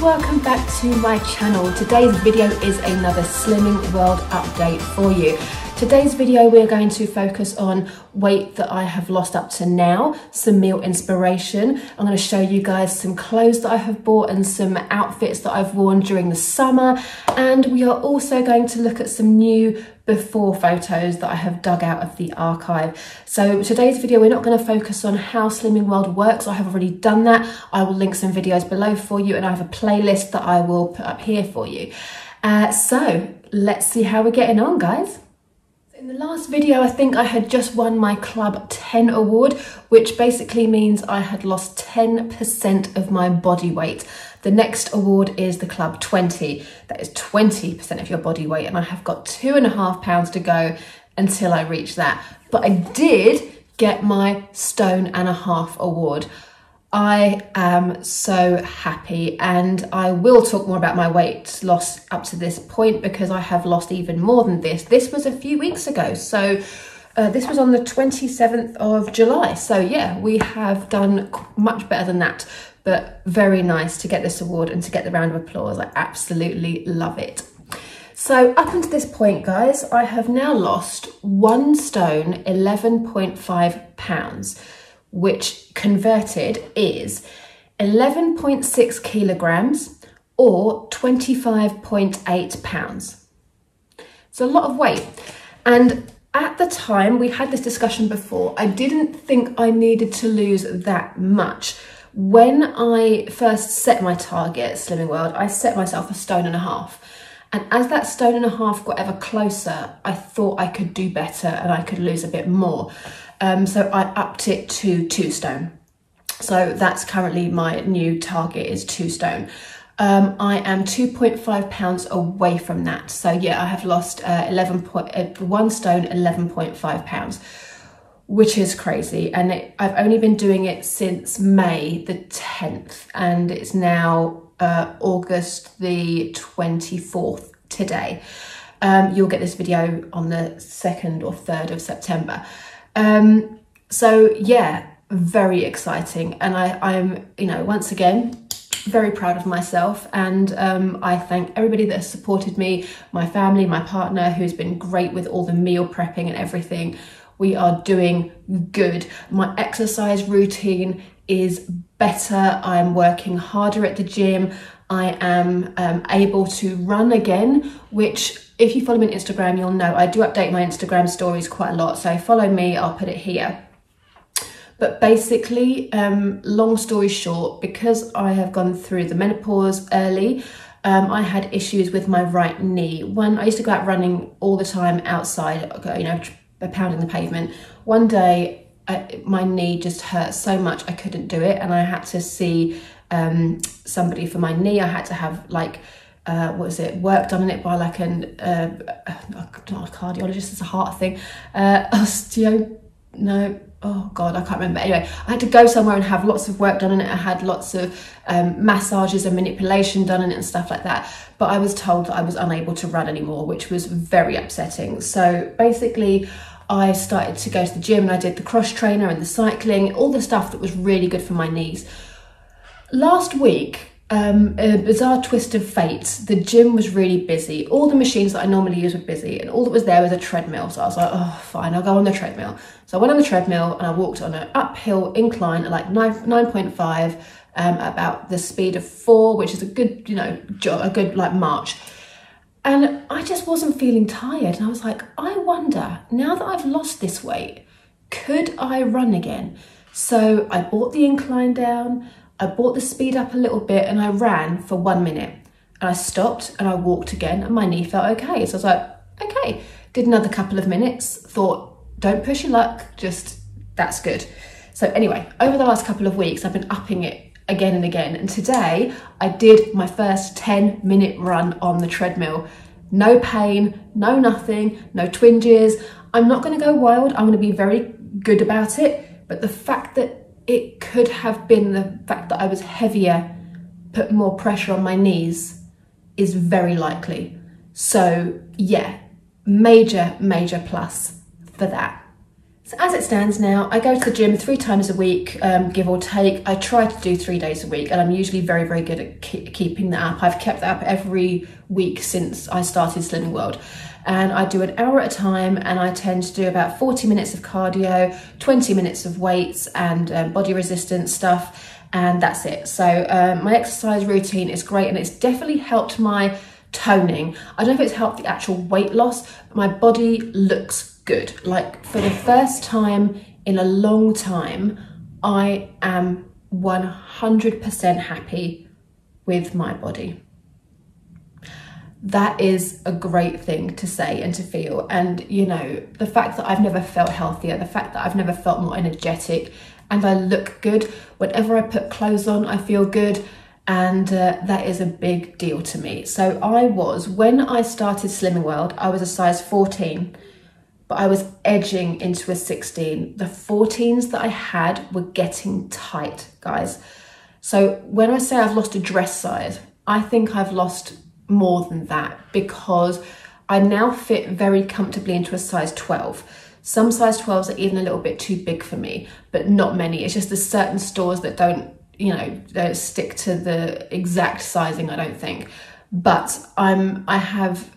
welcome back to my channel. Today's video is another Slimming World update for you. Today's video we're going to focus on weight that I have lost up to now, some meal inspiration. I'm going to show you guys some clothes that I have bought and some outfits that I've worn during the summer, and we are also going to look at some new before photos that I have dug out of the archive. So today's video we're not going to focus on how Slimming World works. I have already done that. I will link some videos below for you, and I have a playlist that I will put up here for you. So let's see how we're getting on, guys. In the last video, I think I had just won my Club 10 award, which basically means I had lost 10% of my body weight. The next award is the Club 20. That is 20% of your body weight, and I have got 2.5 pounds to go until I reach that. But I did get my 1.5 stone award. I am so happy, and I will talk more about my weight loss up to this point because I have lost even more than this. This was a few weeks ago, so this was on the 27th of July. So yeah, we have done much better than that, but very nice to get this award and to get the round of applause. I absolutely love it. So up until this point, guys, I have now lost 1 stone, 11.5 pounds. Which converted is 11.6 kilograms or 25.8 pounds. It's a lot of weight. And at the time, we had this discussion before, I didn't think I needed to lose that much. When I first set my target at Slimming World, I set myself 1.5 stone. And as that 1.5 stone got ever closer, I thought I could do better and I could lose a bit more. So I upped it to 2 stone. So that's currently my new target, is 2 stone. I am 2.5 pounds away from that. So yeah, I have lost 1 stone, 11.5 pounds, which is crazy. And I've only been doing it since May the 10th, and it's now August the 24th today. You'll get this video on the 2nd or 3rd of September. So yeah, very exciting. And I'm, you know, once again, very proud of myself. And I thank everybody that has supported me, my family, my partner, who's been great with all the meal prepping and everything. We are doing good. My exercise routine is better. I'm working harder at the gym. I am able to run again, which if you follow me on Instagram, you'll know I do update my Instagram stories quite a lot. So follow me, I'll put it here. But basically, long story short, because I have gone through the menopause early, I had issues with my right knee. When I used to go out running all the time outside, you know, pounding the pavement, one day my knee just hurt so much I couldn't do it, and I had to see somebody for my knee. I had to have like work done on it by like not a cardiologist, it's a heart thing, oh god, I can't remember. Anyway, I had to go somewhere and have lots of work done on it. I had lots of massages and manipulation done on it and stuff like that, but I was told that I was unable to run anymore, which was very upsetting. So basically I started to go to the gym, and I did the cross trainer and the cycling, all the stuff that was really good for my knees. Last week, a bizarre twist of fate, the gym was really busy. All the machines that I normally use were busy, and all that was there was a treadmill. So I was like, oh, fine, I'll go on the treadmill. So I went on the treadmill and I walked on an uphill incline at like 9.5, about the speed of 4, which is a good, you know, a good like march. And I just wasn't feeling tired. And I was like, I wonder, now that I've lost this weight, could I run again? So I brought the incline down, I brought the speed up a little bit, and I ran for 1 minute. And I stopped and I walked again, and my knee felt okay. So I was like, okay. Did another couple of minutes, thought, don't push your luck, just, that's good. So anyway, over the last couple of weeks, I've been upping it again and again. And today I did my first 10-minute run on the treadmill. No pain, no nothing, no twinges. I'm not going to go wild. I'm going to be very good about it. But the fact that it could have been the fact that I was heavier, put more pressure on my knees, is very likely. So yeah, major plus for that. So as it stands now, I go to the gym 3 times a week, give or take. I try to do 3 days a week, and I'm usually very, very good at keeping that up. I've kept that up every week since I started Slimming World. And I do an hour at a time, and I tend to do about 40 minutes of cardio, 20 minutes of weights and body resistance stuff, and that's it. So my exercise routine is great, and it's definitely helped my toning. I don't know if it's helped the actual weight loss, but my body looks good. Like, for the first time in a long time, I am 100% happy with my body. That is a great thing to say and to feel. And you know, the fact that I've never felt healthier, the fact that I've never felt more energetic, and I look good. Whenever I put clothes on, I feel good. And that is a big deal to me. So when I started Slimming World, I was a size 14, but I was edging into a 16. The 14s that I had were getting tight, guys. So when I say I've lost a dress size, I think I've lost more than that, because I now fit very comfortably into a size 12. Some size 12s are even a little bit too big for me, but not many. It's just there's certain stores that don't stick to the exact sizing, I don't think. But I have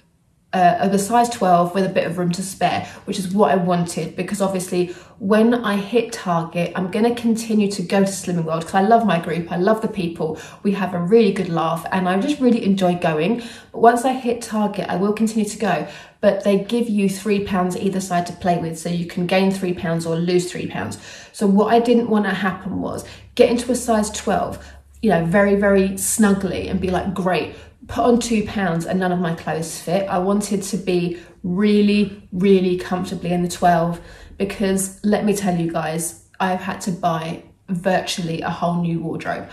a size 12 with a bit of room to spare, which is what I wanted, because obviously when I hit target, I'm going to continue to go to Slimming World because I love my group, I love the people, we have a really good laugh, and I just really enjoy going. But once I hit target, I will continue to go. But they give you £3 either side to play with, so you can gain £3 or lose £3. So what I didn't want to happen was get into a size 12, very, very snugly and be like, great, put on £2 and none of my clothes fit. I wanted to be really, really comfortably in the 12, because let me tell you guys, I've had to buy virtually a whole new wardrobe.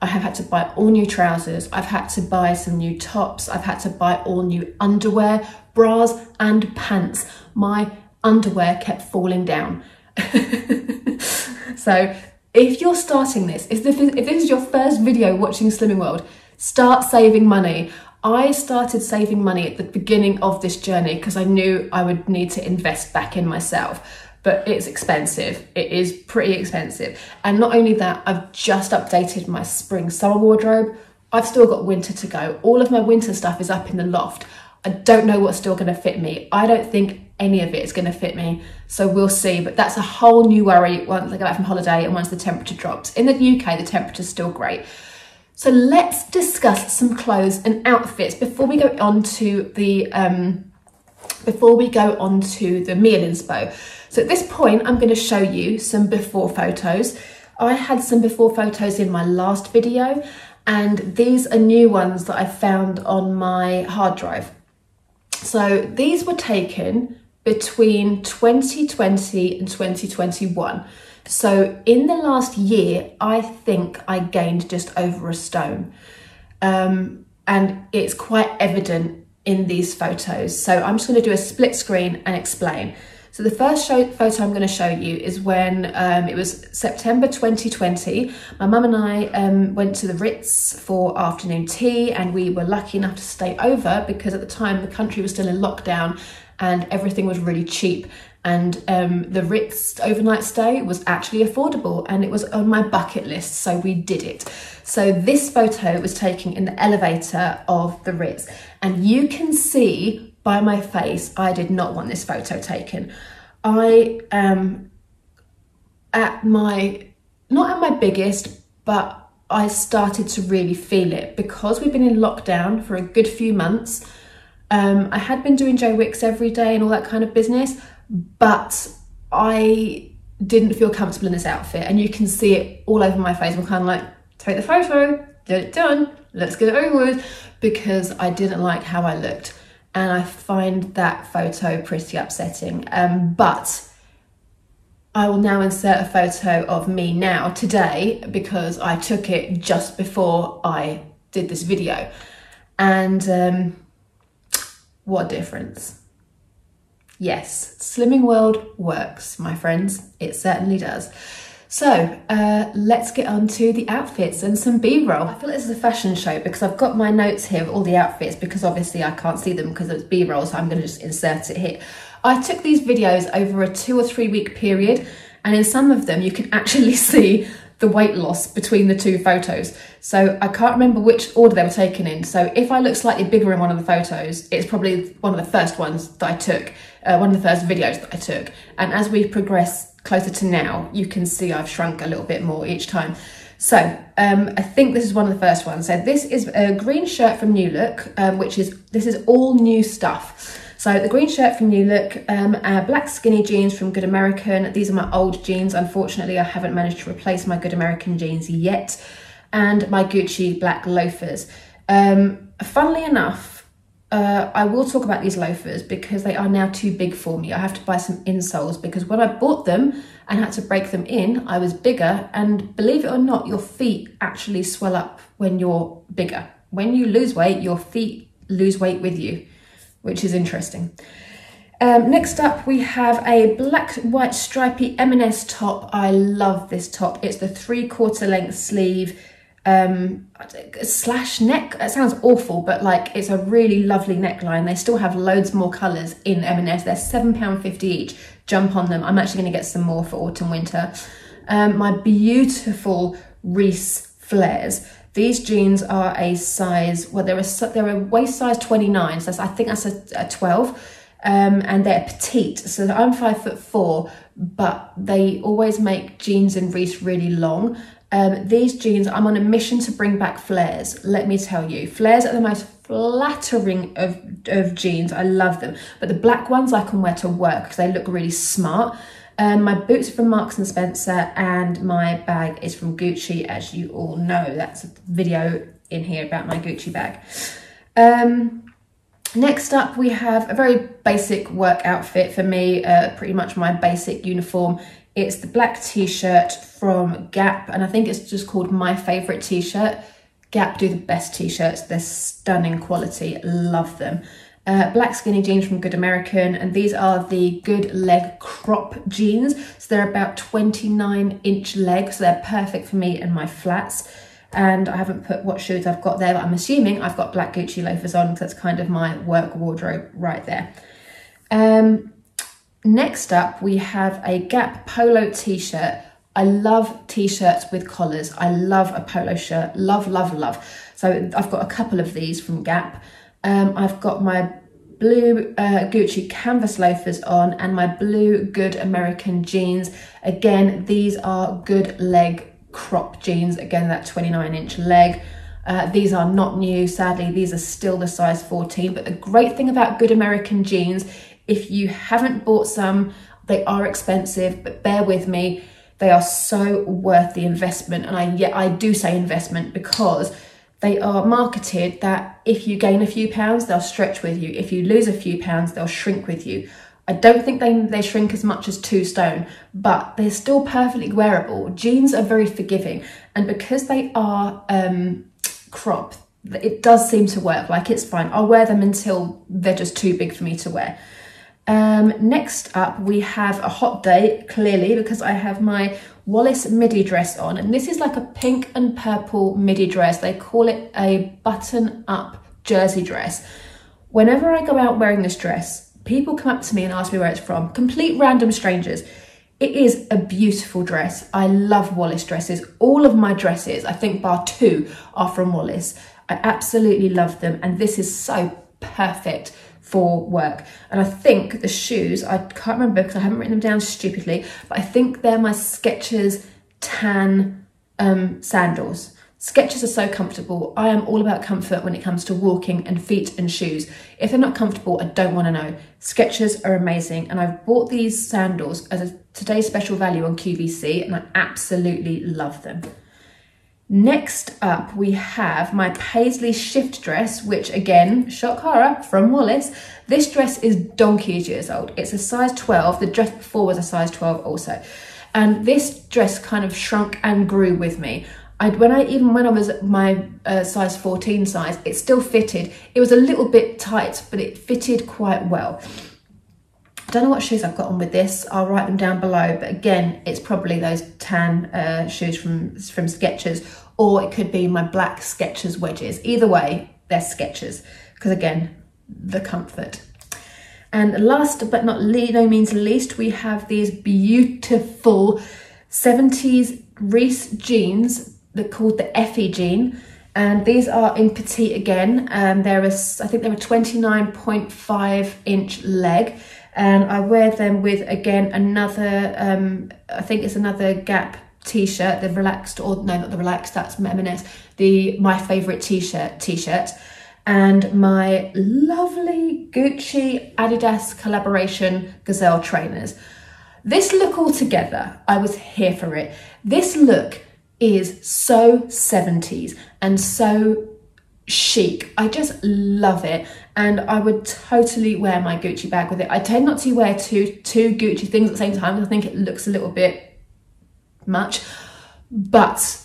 I have had to buy all new trousers. I've had to buy some new tops. I've had to buy all new underwear, bras and pants. My underwear kept falling down. So if you're starting this, if this is your first video watching Slimming World, start saving money. I started saving money at the beginning of this journey because I knew I would need to invest back in myself. But it's expensive. It is pretty expensive. And not only that, I've just updated my spring summer wardrobe. I've still got winter to go. All of my winter stuff is up in the loft. I don't know what's still going to fit me. I don't think any of it is going to fit me. So we'll see. But that's a whole new worry once I get back from holiday and once the temperature drops. In the UK, the temperature's still great. So let's discuss some clothes and outfits before we go on to the meal inspo. So at this point, I'm going to show you some before photos. I had some before photos in my last video, and these are new ones that I found on my hard drive. So these were taken between 2020 and 2021. So in the last year, I think I gained just over a stone. And it's quite evident in these photos. So I'm just going to do a split screen and explain. So the first photo I'm going to show you is when it was September 2020. My mum and I went to the Ritz for afternoon tea, and we were lucky enough to stay over because at the time the country was still in lockdown and everything was really cheap. And the Ritz overnight stay was actually affordable, and it was on my bucket list, so we did it. So this photo was taken in the elevator of the Ritz, and you can see by my face, I did not want this photo taken. I am not at my biggest, but I started to really feel it because we've been in lockdown for a good few months. I had been doing Joe Wicks every day and all that kind of business, but I didn't feel comfortable in this outfit, and you can see it all over my face. I'm kind of like, take the photo, get it done, let's get it over with, because I didn't like how I looked. And I find that photo pretty upsetting. But I will now insert a photo of me now today because I took it just before I did this video. And what a difference. Yes, Slimming World works, my friends. It certainly does. So let's get on to the outfits and some B-roll. I feel like this is a fashion show because I've got my notes here of all the outfits, because obviously I can't see them because it's B-roll, so I'm going to just insert it here. I took these videos over a 2 or 3 week period, and in some of them you can actually see the weight loss between the two photos. So I can't remember which order they were taken in. So if I look slightly bigger in one of the photos, it's probably one of the first ones that I took, one of the first videos that I took. And as we progress closer to now, you can see I've shrunk a little bit more each time. So I think this is one of the first ones. So this is a green shirt from New Look, this is all new stuff. So the green shirt from New Look, black skinny jeans from Good American. These are my old jeans. Unfortunately, I haven't managed to replace my Good American jeans yet. And my Gucci black loafers. Funnily enough, I will talk about these loafers because they are now too big for me. I have to buy some insoles because when I bought them and had to break them in, I was bigger. And believe it or not, your feet actually swell up when you're bigger. When you lose weight, your feet lose weight with you, which is interesting. Next up, we have a black, white, stripy M&S top. I love this top. It's the 3/4 length sleeve, slash neck. It sounds awful, but like it's a really lovely neckline. They still have loads more colours in M&S. They're £7.50 each. Jump on them. I'm actually going to get some more for autumn winter. My beautiful Reiss flares. These jeans are a size, well, they're a waist size 29, so I think that's a 12, and they're petite. So I'm 5'4", but they always make jeans in Reiss really long. These jeans, I'm on a mission to bring back flares, let me tell you. Flares are the most flattering of jeans. I love them, but the black ones I can wear to work because they look really smart. My boots are from Marks and Spencer, and my bag is from Gucci, as you all know. That's a video in here about my Gucci bag. Next up, we have a very basic work outfit for me, pretty much my basic uniform. It's the black t-shirt from Gap, and I think it's just called My Favourite T-shirt. Gap do the best t-shirts. They're stunning quality, love them. Black skinny jeans from Good American, and these are the Good Leg crop jeans. So they're about 29-inch legs, so they're perfect for me and my flats. And I haven't put what shoes I've got there, but I'm assuming I've got black Gucci loafers on because that's kind of my work wardrobe right there. Next up, we have a Gap polo t-shirt. I love t-shirts with collars. I love a polo shirt, love, love, love. So I've got a couple of these from Gap. I've got my blue Gucci canvas loafers on and my blue Good American jeans. Again, these are Good Leg crop jeans. Again, that 29-inch leg. These are not new, sadly. These are still the size 14. But the great thing about Good American jeans, if you haven't bought some, they are expensive, but bear with me. They are so worth the investment. And I do say investment because they are marketed that if you gain a few pounds, they'll stretch with you. If you lose a few pounds, they'll shrink with you. I don't think they shrink as much as 2 stone, but they're still perfectly wearable. Jeans are very forgiving. And because they are crop, it does seem to work. Like, it's fine. I'll wear them until they're just too big for me to wear. Next up, we have a hot day, clearly, because I have my Wallis midi dress on, and this is like a pink and purple midi dress. They call it a button-up jersey dress. Whenever I go out wearing this dress, people come up to me and ask me where it's from, complete random strangers. It is a beautiful dress. I love Wallis dresses. All of my dresses, I think bar 2, are from Wallis. I absolutely love them, and this is so perfect for work. And I think the shoes, I can't remember because I haven't written them down stupidly, but I think they're my Skechers tan sandals. Skechers are so comfortable. I am all about comfort when it comes to walking and feet and shoes. If they're not comfortable, I don't want to know. Skechers are amazing, and I've bought these sandals as a today's special value on QVC, and I absolutely love them. Next up, we have my Paisley shift dress, which again, shock horror, from Wallis. This dress is donkey's years old. It's a size 12. The dress before was a size 12 also. And this dress kind of shrunk and grew with me. When I was at my size 14 size, it still fitted. It was a little bit tight, but it fitted quite well. I don't know what shoes I've got on with this. I'll write them down below. But again, it's probably those tan shoes from Skechers, or it could be my black Skechers wedges. Either way, they're Skechers, because again, the comfort. And last but not no means least, we have these beautiful 70s Reiss jeans. They're called the Effie jean. And these are in petite again. I think they're a 29.5 inch leg. And I wear them with, again, another, I think it's another Gap t-shirt, the relaxed, or no, not the relaxed, that's M&S, my favorite t-shirt, and my lovely Gucci Adidas collaboration Gazelle trainers. This look all together, I was here for it. This look is so 70s and so chic. I just love it, and I would totally wear my Gucci bag with it. I tend not to wear two Gucci things at the same time. I think it looks a little bit much, but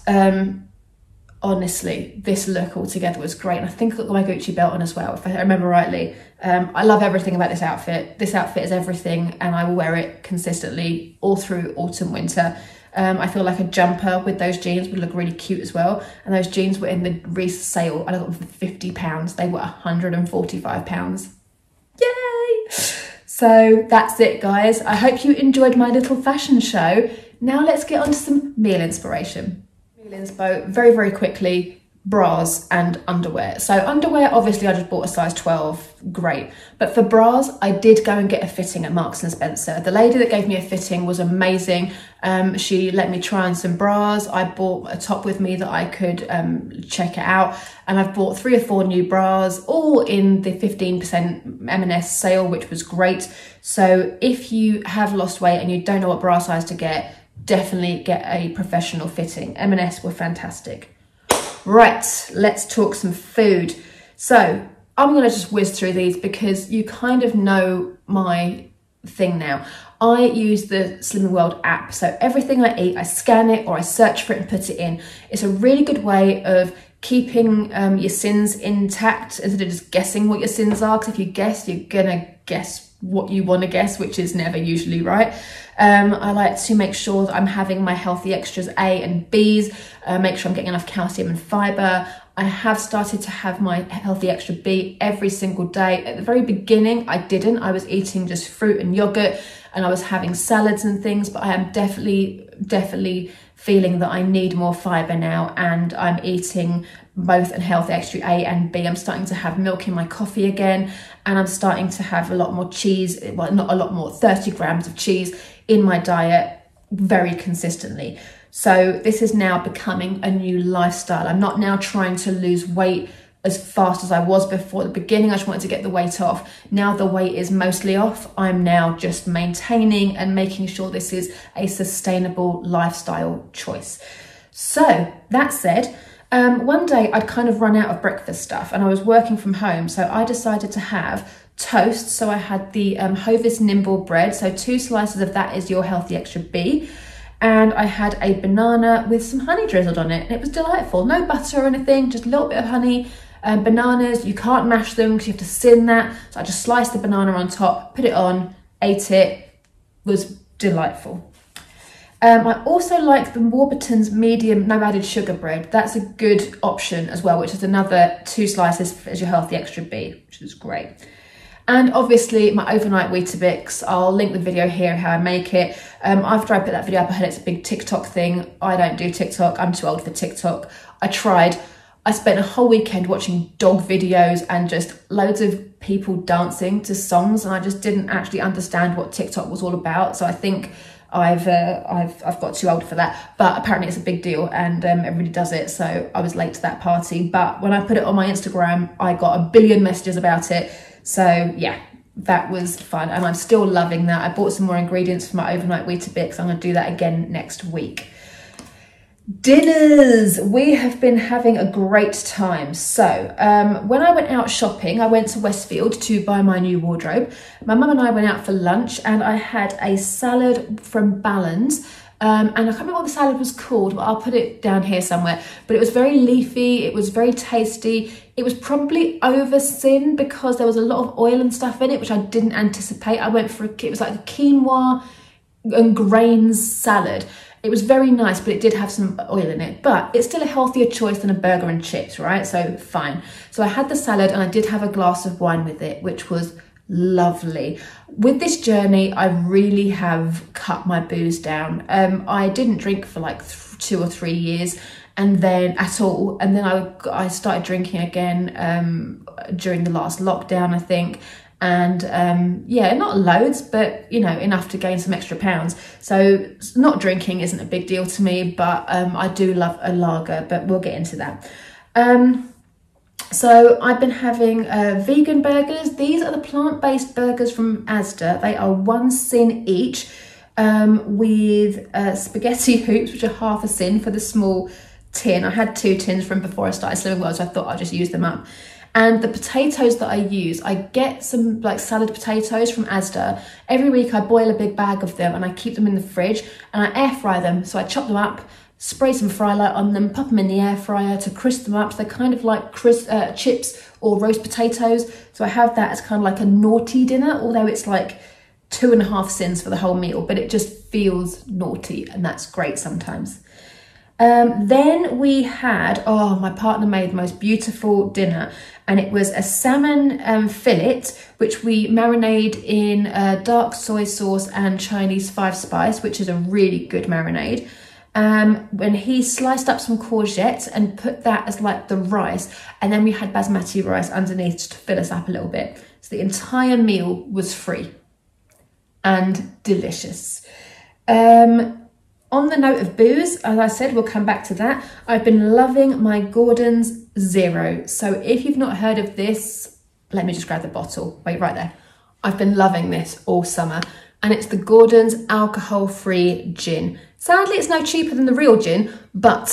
honestly, this look altogether was great. And I think I got my Gucci belt on as well, if I remember rightly. I love everything about this outfit. This outfit is everything, and I will wear it consistently all through autumn, winter. I feel like a jumper with those jeans would look really cute as well. And those jeans were in the Reiss sale. I got them for £50. They were £145. Yay! So that's it, guys. I hope you enjoyed my little fashion show. Now let's get on to some meal inspiration. Meal inspo, very, very quickly. Bras and underwear. So underwear, obviously I just bought a size 12, great. But for bras, I did go and get a fitting at Marks and Spencer. The lady that gave me a fitting was amazing. She let me try on some bras. I bought a top with me that I could check it out. And I've bought 3 or 4 new bras, all in the 15% M&S sale, which was great. So if you have lost weight and you don't know what bra size to get, definitely get a professional fitting. M&S were fantastic. Right, let's talk some food. So I'm gonna just whiz through these because you kind of know my thing now. I use the Slimming World app. So everything I eat, I scan it or I search for it and put it in. It's a really good way of keeping your sins intact instead of just guessing what your sins are. Because if you guess, you're gonna guess what you want to guess, which is never usually right. I like to make sure that I'm having my healthy extras A and Bs, make sure I'm getting enough calcium and fibre. I have started to have my healthy extra B every single day. At the very beginning, I didn't. I was eating just fruit and yogurt, and I was having salads and things, but I am definitely feeling that I need more fibre now, and I'm eating both a healthy extra A and B. I'm starting to have milk in my coffee again, and I'm starting to have a lot more cheese, well, not a lot more, 30 grams of cheese in my diet very consistently. So this is now becoming a new lifestyle. I'm not now trying to lose weight as fast as I was before. At the beginning, I just wanted to get the weight off. Now the weight is mostly off. I'm now just maintaining and making sure this is a sustainable lifestyle choice. So that said, one day I'd kind of run out of breakfast stuff and I was working from home. So I decided to have toast. So I had the Hovis Nimble bread. So 2 slices of that is your healthy extra B. And I had a banana with some honey drizzled on it. And it was delightful. No butter or anything, just a little bit of honey. Bananas, you can't mash them because you have to sin that. So I just sliced the banana on top, put it on, ate it. Was delightful. I also like the Warburton's medium no added sugar bread. That's a good option as well, which is another 2 slices as your healthy extra B, which is great. And obviously my overnight Weetabix, I'll link the video here how I make it. After I put that video up, I heard it's a big TikTok thing. I don't do TikTok, I'm too old for TikTok. I tried. I spent a whole weekend watching dog videos and just loads of people dancing to songs, and I just didn't actually understand what TikTok was all about. So I think I've got too old for that, but apparently it's a big deal and everybody does it. So I was late to that party, but when I put it on my Instagram, I got a billion messages about it. So yeah, that was fun, and I'm still loving that. I bought some more ingredients for my overnight Weetabix. I'm gonna do that again next week. Dinners, we have been having a great time. So when I went out shopping, I went to Westfield to buy my new wardrobe. My mum and I went out for lunch and I had a salad from Ballan's. And I can't remember what the salad was called, but I'll put it down here somewhere. But it was very leafy, it was very tasty. It was probably over sin because there was a lot of oil and stuff in it, which I didn't anticipate. I went for, it was like a quinoa and grains salad. It was very nice, but it did have some oil in it. But it's still a healthier choice than a burger and chips, right? So fine. So I had the salad and I did have a glass of wine with it, which was lovely. With this journey, I really have cut my booze down. I didn't drink for like 2 or 3 years, and then I started drinking again during the last lockdown, I think. And yeah, not loads, but you know, enough to gain some extra pounds. So not drinking isn't a big deal to me, but I do love a lager, but we'll get into that. So I've been having vegan burgers. These are the plant-based burgers from Asda. They are 1 sin each, with spaghetti hoops, which are half a sin for the small tin. I had 2 tins from before I started Slimming World, so I thought I'd just use them up. And the potatoes that I use, I get some like salad potatoes from Asda. Every week I boil a big bag of them and I keep them in the fridge and I air fry them. So I chop them up, spray some fry light on them, pop them in the air fryer to crisp them up. So they're kind of like chips or roast potatoes. So I have that as kind of like a naughty dinner, although it's like 2.5 sins for the whole meal, but it just feels naughty, and that's great sometimes. Then we had, oh, my partner made the most beautiful dinner, and it was a salmon fillet, which we marinade in dark soy sauce and Chinese 5 spice, which is a really good marinade. When he sliced up some courgettes and put that as like the rice, and then we had basmati rice underneath just to fill us up a little bit. So the entire meal was free and delicious. On the note of booze, as I said, we'll come back to that. I've been loving my Gordon's Zero. So if you've not heard of this, let me just grab the bottle. Wait, right there. I've been loving this all summer, and it's the Gordon's alcohol-free gin. Sadly, it's no cheaper than the real gin, but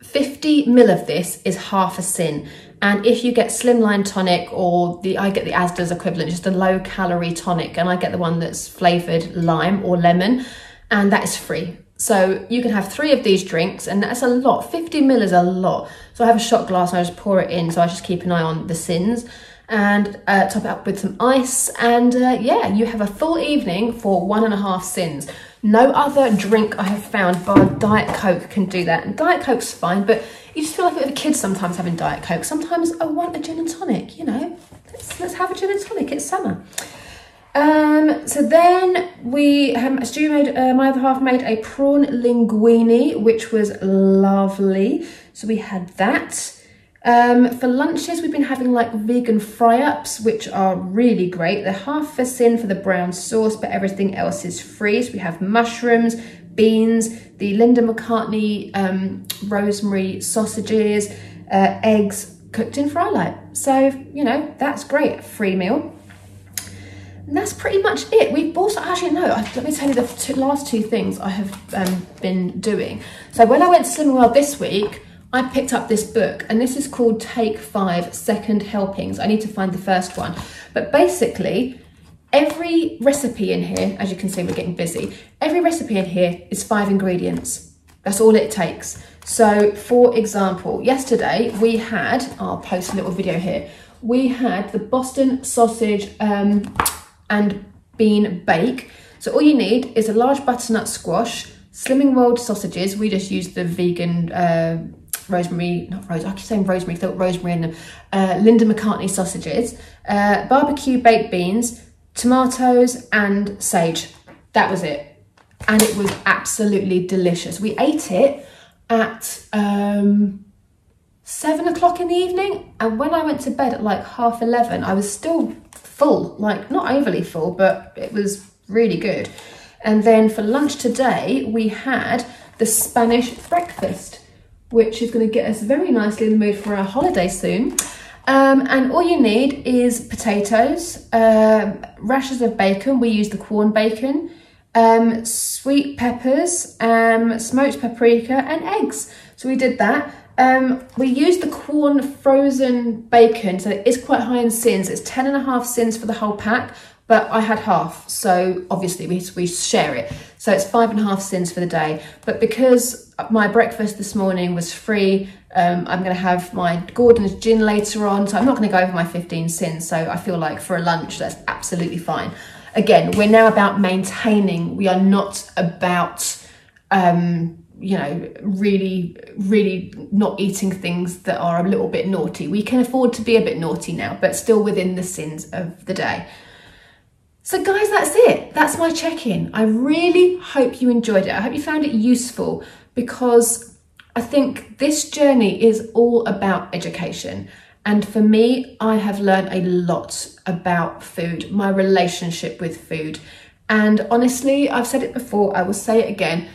50 ml of this is half a sin. And if you get Slimline tonic, or I get the Asda's equivalent, just a low-calorie tonic, and I get the one that's flavoured lime or lemon, and that is free. So you can have 3 of these drinks, and that's a lot. 50 ml is a lot. So I have a shot glass and I just pour it in. So I just keep an eye on the sins and top it up with some ice. And yeah, you have a full evening for 1.5 sins. No other drink I have found bar Diet Coke can do that. And Diet Coke's fine, but you just feel like a bit of a kid sometimes having Diet Coke. Sometimes I want a gin and tonic, you know. Let's have a gin and tonic, it's summer. So then Stu made, my other half made a prawn linguine, which was lovely. So we had that. For lunches, we've been having like vegan fry-ups, which are really great. They're half a sin for the brown sauce, but everything else is free. So we have mushrooms, beans, the Linda McCartney rosemary sausages, eggs cooked in fry light. So, you know, that's great, free meal. And that's pretty much it. We've also, actually no, let me tell you the last 2 things I have been doing. So when I went to Slimming World this week, I picked up this book, and this is called Take 5 Second Helpings. I need to find the first one. But basically, every recipe in here, as you can see, we're getting busy. Every recipe in here is 5 ingredients. That's all it takes. So for example, yesterday we had, I'll post a little video here. We had the Boston sausage, and bean bake. So all you need is a large butternut squash, Slimming World sausages. We just use the vegan rosemary, not rose, I keep saying rosemary, I thought rosemary in them. Linda McCartney sausages, barbecue baked beans, tomatoes and sage. That was it. And it was absolutely delicious. We ate it at 7 o'clock in the evening. And when I went to bed at like 11:30, I was still full, like not overly full, but it was really good. And then for lunch today, we had the Spanish breakfast, which is going to get us very nicely in the mood for our holiday soon. And all you need is potatoes, rashers of bacon. We use the Quorn bacon, sweet peppers, smoked paprika and eggs. So we did that. We used the Quorn frozen bacon, so it is quite high in sins. It's 10.5 sins for the whole pack, but I had half, so obviously we share it. So it's 5.5 sins for the day. But because my breakfast this morning was free, I'm going to have my Gordon's gin later on, so I'm not going to go over my 15 sins. So I feel like for a lunch, that's absolutely fine. Again, we're now about maintaining. We are not about you know, really not eating things that are a little bit naughty. We can afford to be a bit naughty now, but still within the sins of the day. So guys, that's it. That's my check-in. I really hope you enjoyed it. I hope you found it useful, because I think this journey is all about education. And for me, I have learned a lot about food, my relationship with food. And honestly, I've said it before, I will say it again.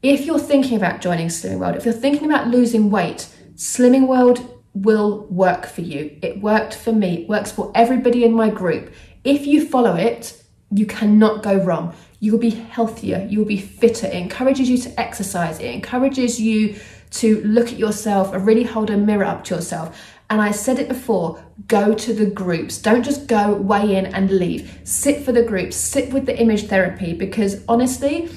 If you're thinking about joining Slimming World, if you're thinking about losing weight, Slimming World will work for you. It worked for me. It works for everybody in my group. If you follow it, you cannot go wrong. You will be healthier, you will be fitter. It encourages you to exercise. It encourages you to look at yourself and really hold a mirror up to yourself. And I said it before, go to the groups. Don't just go, weigh in and leave. Sit for the groups, sit with the image therapy, because honestly,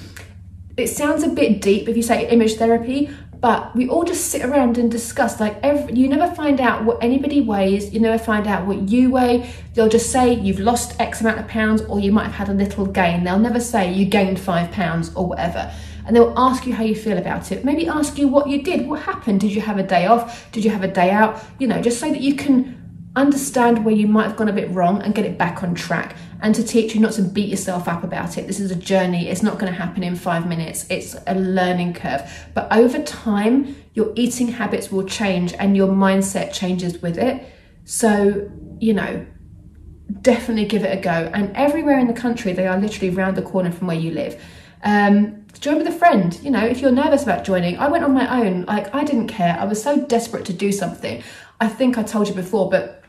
it sounds a bit deep if you say image therapy, but we all just sit around and discuss. Like, you never find out what anybody weighs, you never find out what you weigh. They'll just say you've lost X amount of pounds, or you might have had a little gain. They'll never say you gained 5 pounds or whatever. And they'll ask you how you feel about it. Maybe ask you what you did, what happened. Did you have a day off? Did you have a day out? You know, just so that you can understand where you might have gone a bit wrong and get it back on track, and to teach you not to beat yourself up about it. This is a journey. It's not going to happen in 5 minutes. It's a learning curve. But over time, your eating habits will change and your mindset changes with it. So, you know, definitely give it a go. And everywhere in the country, they are literally round the corner from where you live. Join with a friend. You know, if you're nervous about joining, I went on my own. Like, I didn't care. I was so desperate to do something. I think I told you before, but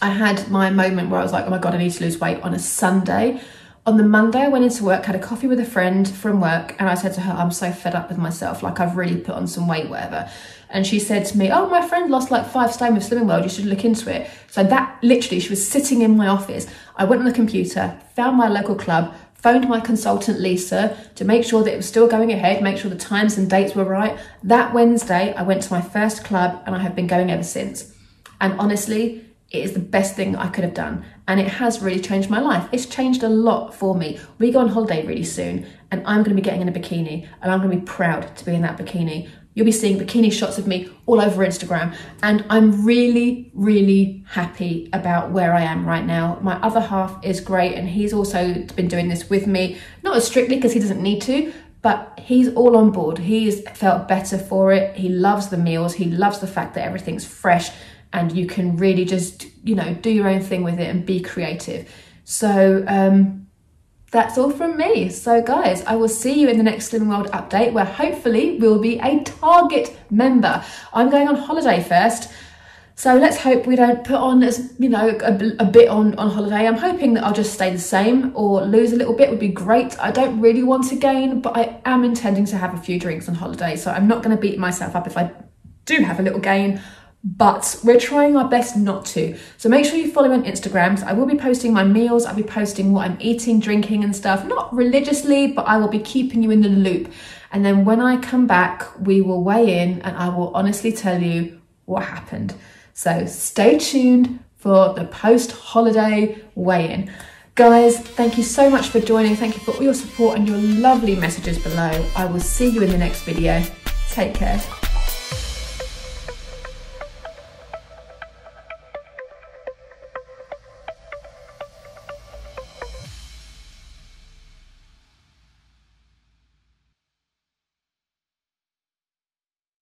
I had my moment where I was like, oh my God, I need to lose weight on a Sunday. On the Monday, I went into work, had a coffee with a friend from work, and I said to her, I'm so fed up with myself. Like, I've really put on some weight, whatever. And she said to me, oh, my friend lost like 5 stone with Slimming World. You should look into it. So that literally, she was sitting in my office. I went on the computer, found my local club, phoned my consultant, Lisa, to make sure that it was still going ahead, make sure the times and dates were right. That Wednesday, I went to my first club, and I have been going ever since. And honestly, it is the best thing that I could have done. And it has really changed my life. It's changed a lot for me. We go on holiday really soon, and I'm going to be getting in a bikini, and I'm going to be proud to be in that bikini. You'll be seeing bikini shots of me all over Instagram. And I'm really, really happy about where I am right now. My other half is great, and he's also been doing this with me. Not as strictly, because he doesn't need to, but he's all on board. He's felt better for it. He loves the meals. He loves the fact that everything's fresh, and you can really just, you know, do your own thing with it and be creative. So that's all from me. So guys, I will see you in the next Slimming World update, where hopefully we'll be a Target member. I'm going on holiday first, so let's hope we don't put on, as you know, a bit on holiday. I'm hoping that I'll just stay the same, or lose a little bit would be great. I don't really want to gain, but I am intending to have a few drinks on holiday, so I'm not going to beat myself up if I do have a little gain. But we're trying our best not to. So make sure you follow me on Instagram. So I will be posting my meals. I'll be posting what I'm eating, drinking and stuff. Not religiously, but I will be keeping you in the loop. And then when I come back, we will weigh in, and I will honestly tell you what happened. So stay tuned for the post-holiday weigh-in. Guys, thank you so much for joining. Thank you for all your support and your lovely messages below. I will see you in the next video. Take care.